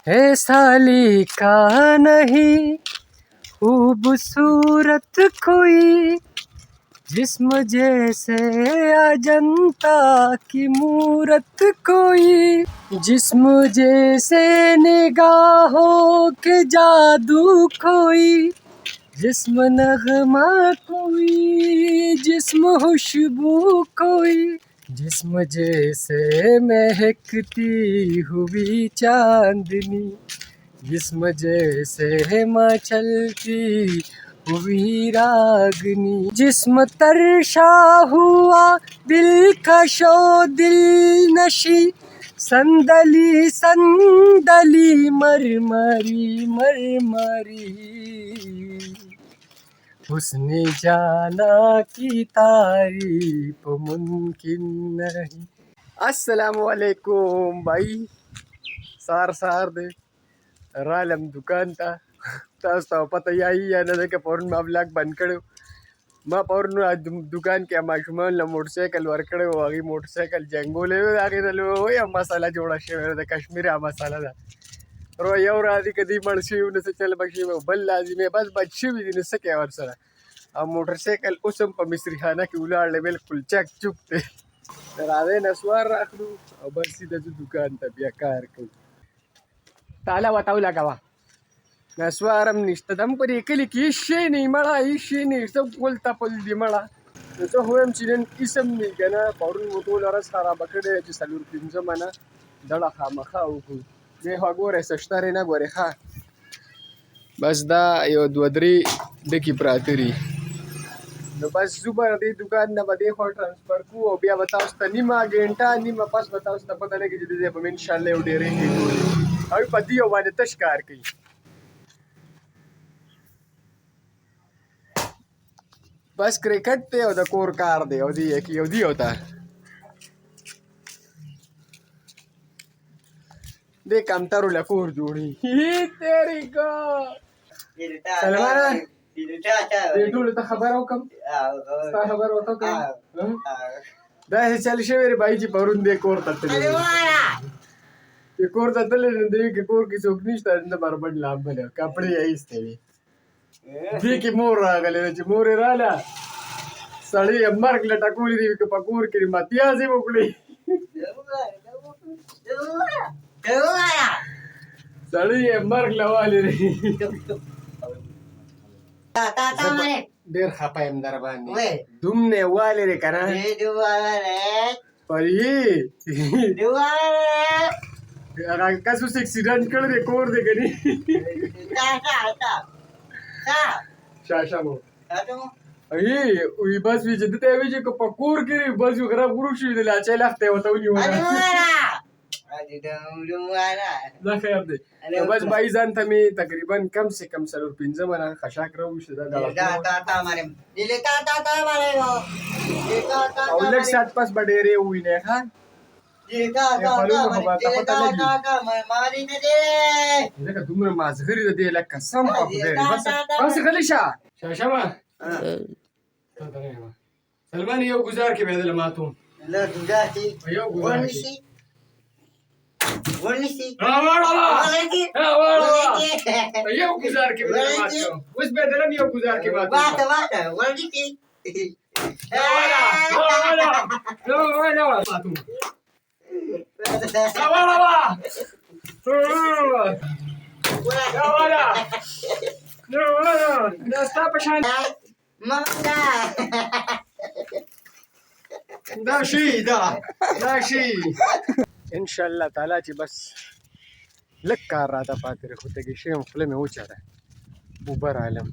ऐसा लिखा नहीं खूबसूरत कोई, जिस्म जैसे अजंता की मूरत कोई, जिस्म जैसे निगाहों के जादू कोई, जिस्म नगमा कोई, जिस्म खुशबू कोई, जिस्म जैसे महकती हुई चांदनी, जिस्म जैसे मचलती हुई रागनी, जिस्म तरशा हुआ दिलकशो दिल नशी, संदली संदली मरमरी मरमरी, उसने जाना की तारीफ मुमकिन नहीं। अस्सलामुअलैकुम भाई, सार सार दे रालम दुकान था तास्ता पता यही है ना के पौरन में ब्लॉग बंद करो माँ पौरन आज दुकान के माशुमान ला मोटरसाइकिल वर्कड़े हो आगे मोटरसाइकिल जंगोले आगे दलो या मसाला जोड़ा शेवर दा कश्मीरी मसाला दा रो यवर आदि कदी मर्सी उनसे चल बख्शी में बल लाजिम बस बच्ची भी दिन से क्या वर्षा अब मोटरसाइकिल उसम पर मिस्री खाना की उलाड़ ले बिल्कुल चक चुकते राधे नसवार रख दू और बस सीधा जो दुकान था बिया कार को ताला बताओ लगावा नसवारम निष्ठदम पर एकली की इशे नहीं सब बोलता पल दी मड़ा तो हुएम चिरन इसम नहीं गना पौरन मोटोल और सारा बकड़े जो सलूर पिंजो मना दड़ा खा मखा उगु मैं हगोरे सस्ता रे ना गोरे खा बस दा यो द्वदरी देखी प्रातरी no बस सुपर दे दुकान ना बदे हो ट्रांसफर को बिया बताओ तनिमा गेंटा निमा पास बताओ पता नहीं कि जदे बम इंशाल्लाह उड़े रहेंगे अभी पतियो वाले तशकार की बस क्रिकेट ते होता कोर कार दे ओदी एक योदी होता देख काम तारू ला कोर जोड़ी ही तेरी को सलमान ये तो लेता खबर हो कम ता खबर होता कम दा हे चल शेवेरी भाई जी परून दे कोर तत्ते ये कोर तत्ते दे के कोर की सोकनी स्टार बरबड लाभ बने कपड़े यही इस्तेवी दे की मोर रागले जी मोरे राला सड़ी अमर के टकूली दी के पकूर के मतिया से बुकड़ी सड़ी अमर लवाली रे देर खपा एमदार बानी दुमने वाले रे करा परी अगर कसु से एक्सीडेंट कर दे कोर दे करी शाशा मो अये उई बस भी जदते अभी जो पकूर की बस जो खराब गुरुश भी दिला चला लगते होता उन्हीं वाला ना खैर दे तो बस भाई जान था मैं तकरीबन कम से कम सलूर पिंजा मना खशाक रहा हूँ शुदा ता मारे दिले ता मारे वो और लग साथ पास बड़ेरे हुई ने खा ये का मारी ने दे देखा तुमरे माज घरी दे लक कसम पाप दे बस खलीशा शाशा सलमान यो गुजार के बेदल मातू ला गुजार की यो गुजार की वरनिसी यो गुजार के बेदल मातू उस बेदल में यो गुजार के मातू बात वरनिसी वाला मातू वाला पशान दाशी इंशाल्लाह ताला ची बस लक्कार रहा था पाते होते कि शेम फुले में ऊंचा रहा ऊपर आलम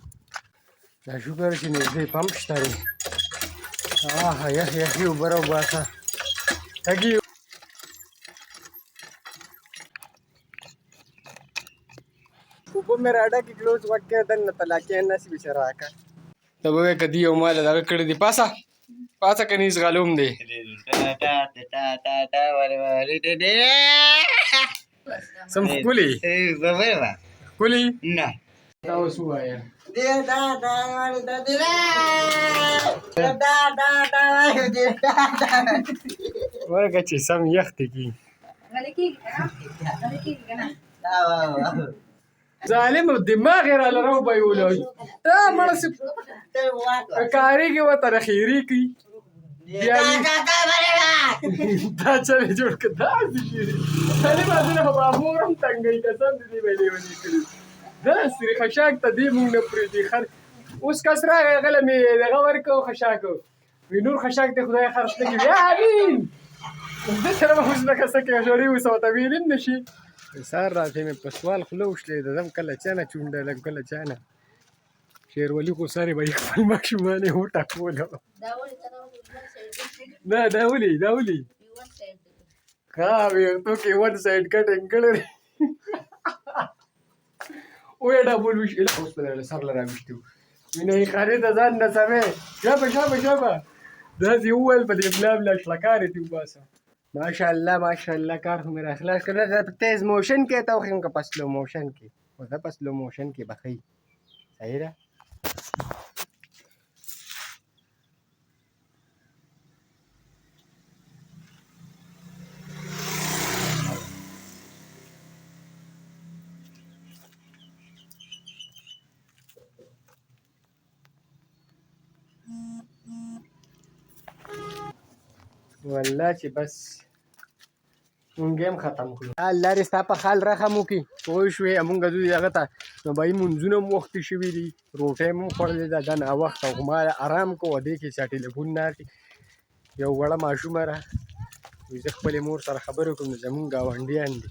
ना शुगर की नहीं पंप स्टारी हाँ यह ऊपर हुआ था तगी ऊपर मेरा आड़ा की क्लोज वक्त के दन न तला के नसी बिचारा का तब वे कदी ओ माला दाग कर दी पासा कनीस गालूम दे सम कुली कुली ना ताऊ सुआया दे दा वाली दे वर कच्ची सम यख्ती की ظالم الدماغ يا على رو بيقولوا تا مرسب کاری کې وته رخيري کی بیا دا چلې جوړ کړه دا دي سالي بازونه په بابورم څنګه قسم دې ویلې ونی کړی دا سری خشاک ته دې مونږ نه پرې دي خر اوس کسره غل مې دغه ورکو خشاکو وی نور خشاک ته خدای خرج نه کی یا امين د سره به اوس لکه څه کې جوړي وسو ته ویلین نشي سار راځي مې په سوال خلوش لې دم کله چانه چونډه لګ کله چانه شیرولی خو ساري به خپل ماشومانه هوټه کوله نه دا ولي وی تو کې ون سایډ کټینګ کړی وې ډبل وش له اوس په سر لرا وشتو ویني خارې ته ځان نه سمې شابه دا دی اول په دې بلاب لا شلکارې دی وباسه ماشاءالله کار خو میرا اخلاص کړل دا تیز موشن کې ته خو کا پس لو موشن کې او دا پس لو موشن کې بخي صحیح ده والله چې بس مونږ هم ختم کړو الله دې ستا په حال رحم وکړي پوه شوې مونږ دوی هغه ته نو به یې مونځونه هم وختي شوي دي روټۍ مو خوړلې ده دا ناوخته خو ما ارام کو دې کې چا ټلیفون نه اخلي یو وړه ماشومه را وي زه خپلې مور سره خبرې وکړم نو زمونږ ګاونډیان دي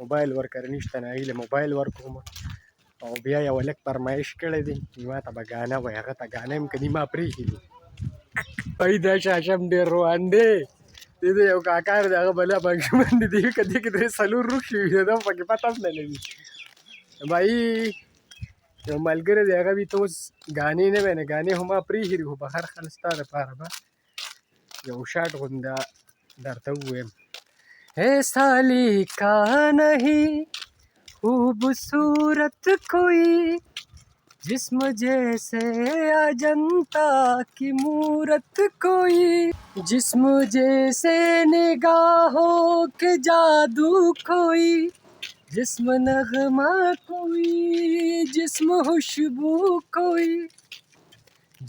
موبایل ورکره نشته نه هیله موبایل ورکوم او بیا یو لږ فرمایش کړی دی ما ته به ګانه وایي هغه ته ګانه هم که دي ما پرېښي دي وایي دا شاشم ډېر روان دی دې یو کاکار دی هغه بله ماشومان دي دې که دې کې درې څلور روغ شوي دي دا پکې پته هم نه لګي بھائی یو ملګری دی هغه وي ته اوس ګانې نه وی نه ګانې خو ما پرېښي دي خو بهر خل ستا دپاره به یو شاټ غونده درته ووایم ایسا لیکھا نہیں خوبصورت کوئی جسم جیسے اجنتا کی مورت کوئی جسم جیسے نگاہوں کے جادو کوئی جسم نغمہ کوئی جسم خوشبو کوئی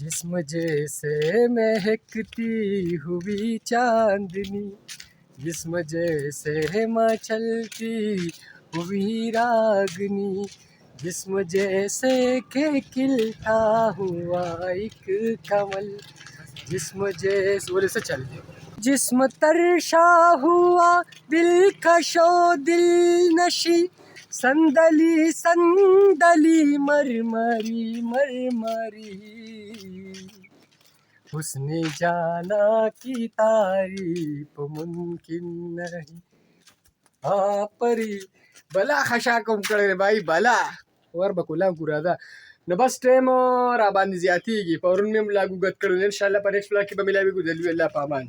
جسم جیسے مہکتی ہوئی چاندنی جسم جیسے مچلتی ہوئی راگنی جسم جیسے کہ کھلتا ہوا ایک کمل جسم جیسے بولے سے چل جسم ترشا ہوا دلکش و دل نشی صندلی مرمری حسن جانا کی تعریف ممکن نہیں پری بلا خشاکم کړی بھائی بلا ور به کولا ګورا ده نو بس ټایم را باندې زیاتېږي پرون مې هم لاګو ګد کړو انشاءالله په نیکسټ ولاګ کې به ملاوي ګو دلوي الله په امان